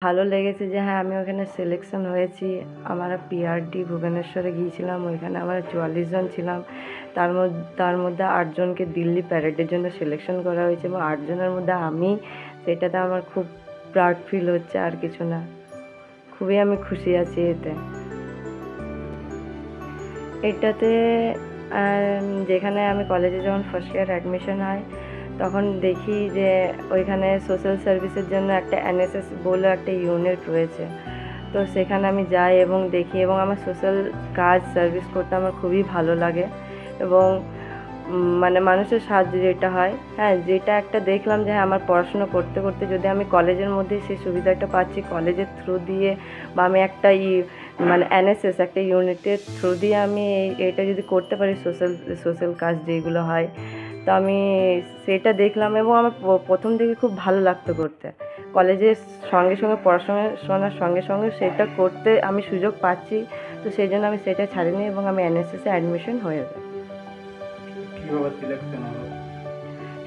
ভালো লেগেছে যে হ্যাঁ আমি ওখানে সিলেকশন হয়েছি। আমরা পিআরডি ভুবনেশ্বরে গিয়েছিলাম, ওইখানে আমরা 44 জন ছিলাম। তার মধ্যে 8 জনকে দিল্লি প্যারেডের জন্য সিলেকশন করা হয়েছে এবং 8 জনের মধ্যে আমি, সেটাতে আমার খুব প্রাউড ফিল হচ্ছে, আর কিছু না। খুবই আমি খুশি আছি এটাতে। যেখানে আমি কলেজে যখন ফার্স্ট ইয়ার অ্যাডমিশন হয় তখন দেখি যে ওইখানে সোশ্যাল সার্ভিসের জন্য একটা এনএসএস বলে একটা ইউনিট রয়েছে। তো সেখানে আমি যাই এবং দেখি, এবং আমার সোশ্যাল কাজ সার্ভিস করতে আমার খুবই ভালো লাগে। এবং মানে মানুষের সাহায্য যেটা হয়, হ্যাঁ যেটা একটা দেখলাম যে হ্যাঁ আমার পড়াশুনো করতে করতে যদি আমি কলেজের মধ্যে সেই সুবিধাটা পাচ্ছি কলেজের থ্রু দিয়ে, বা আমি একটা মানে এনএসএস একটা ইউনিটের থ্রু দিয়ে আমি এটা যদি করতে পারি, সোশ্যাল কাজ যেগুলো হয়, তো আমি সেটা দেখলাম এবং আমার প্রথম থেকে খুব ভালো লাগতো করতে। কলেজের সঙ্গে সঙ্গে পড়াশোনার সঙ্গে সঙ্গে সেটা করতে আমি সুযোগ পাচ্ছি, তো সেই জন্য আমি সেটা ছাড়িনি এবং আমি এনএসএসে অ্যাডমিশন হয়ে যাই।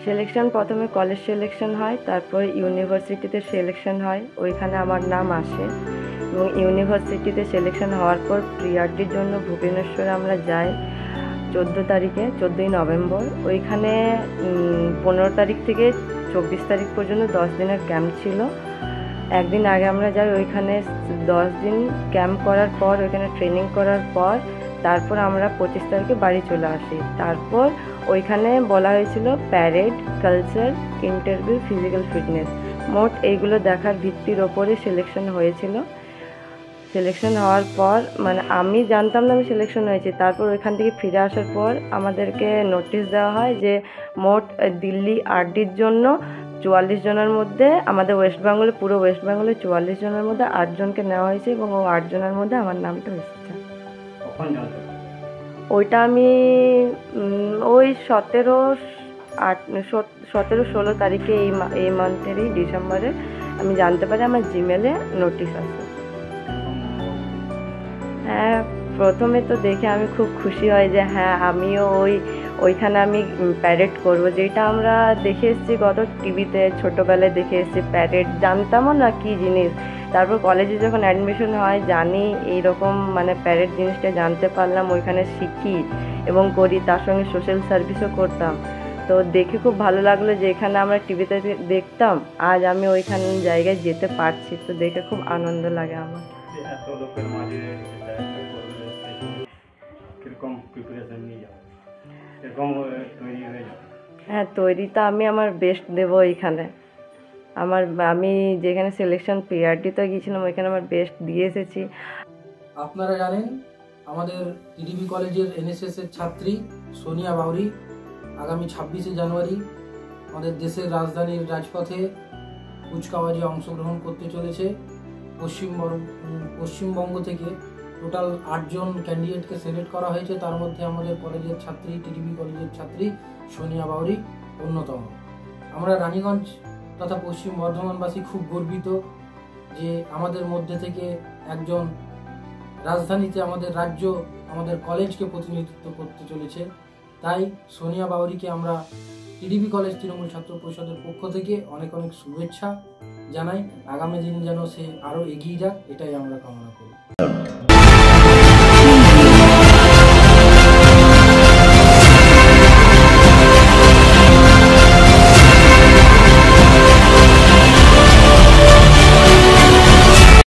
সিলেকশন প্রথমে কলেজ সিলেকশন হয়, তারপর ইউনিভার্সিটিতে সিলেকশন হয়, ওইখানে আমার নাম আসে। এবং ইউনিভার্সিটিতে সিলেকশন হওয়ার পর প্রিআরডির জন্য ভুবনেশ্বরে আমরা যাই 14ই নভেম্বর। ওইখানে 15 তারিখ থেকে 24 তারিখ পর্যন্ত 10 দিনের ক্যাম্প ছিল। একদিন আগে আমরা যাই, ওইখানে 10 দিন ক্যাম্প করার পর, ওইখানে ট্রেনিং করার পর তারপর আমরা 25 তারিখে বাড়ি চলে আসি। তারপর ওইখানে বলা হয়েছিল parade, culture, interview, physical fitness, মোট এইগুলো দেখার ভিত্তির ওপরে সিলেকশন হয়েছিল। সিলেকশন হওয়ার পর মানে আমি জানতাম না আমি সিলেকশন হয়েছি। তারপর ওইখান থেকে ফিরে আসার পর আমাদেরকে নোটিশ দেওয়া হয় যে মোট দিল্লি আরডির জন্য 44 জনের মধ্যে, আমাদের পুরো ওয়েস্ট বেঙ্গলে 44 জনের মধ্যে 8 জনকে নেওয়া হয়েছে এবং ও 8 জনের মধ্যে আমার নামটা এসেছে। ওইটা আমি ওই 17-16 তারিখে এই মান্থেরই ডিসেম্বরে আমি জানতে পারি আমার জিমেলে নোটিশ আছে। হ্যাঁ, প্রথমে তো দেখে আমি খুব খুশি হই যে হ্যাঁ আমিও ওইখানে আমি প্যারেড করব, যেটা আমরা দেখে এসেছি কত টিভিতে, ছোটোবেলায় দেখে এসেছি প্যারেড, জানতামও না কী জিনিস। তারপর কলেজে যখন অ্যাডমিশন হয় জানি এইরকম মানে প্যারেড জিনিসটা জানতে পারলাম, ওইখানে শিখি এবং করি, তার সঙ্গে সোশ্যাল সার্ভিসও করতাম। তো দেখে খুব ভালো লাগলো যে এখানে আমরা টিভিতে দেখতাম, আজ আমি ওইখানে জায়গায় যেতে পারছি, তো দেখে খুব আনন্দ লাগে আমার। হ্যাঁ, তৈরি তো আমি আমার বেস্ট দেবো এইখানে। আমি যেখানে সিলেকশন পিআরডিতে গিয়েছিলাম ওইখানে আমার বেস্ট দিয়ে এসেছি। আপনারা জানেন আমাদের টিডিবি কলেজের এনএসএস এর ছাত্রী সোনিয়া বাউরি আগামী 26শে জানুয়ারি আমাদের দেশের রাজধানীর রাজপথে কুচকাওয়াজে অংশগ্রহণ করতে চলেছে। পশ্চিমবঙ্গ থেকে টোটাল 8 জন ক্যান্ডিডেটকে সিলেক্ট করা হয়েছে, তার মধ্যে আমাদের কলেজের ছাত্রী, টিডিবি কলেজের ছাত্রী সোনিয়া বাউরি অন্যতম। আমরা রানীগঞ্জ তথা পশ্চিম বর্ধমানবাসী খুব গর্বিত যে আমাদের মধ্যে থেকে একজন রাজধানীতে আমাদের রাজ্য, আমাদের কলেজকে প্রতিনিধিত্ব করতে চলেছে। তাই সোনিয়া বাউরিকে আমরা টিডিবি কলেজ তৃণমূল ছাত্র পরিষদের পক্ষ থেকে অনেক অনেক শুভেচ্ছা জানাই। আগামী দিন যেন সে আরও এগিয়ে যাক, এটাই আমরা কামনা করি।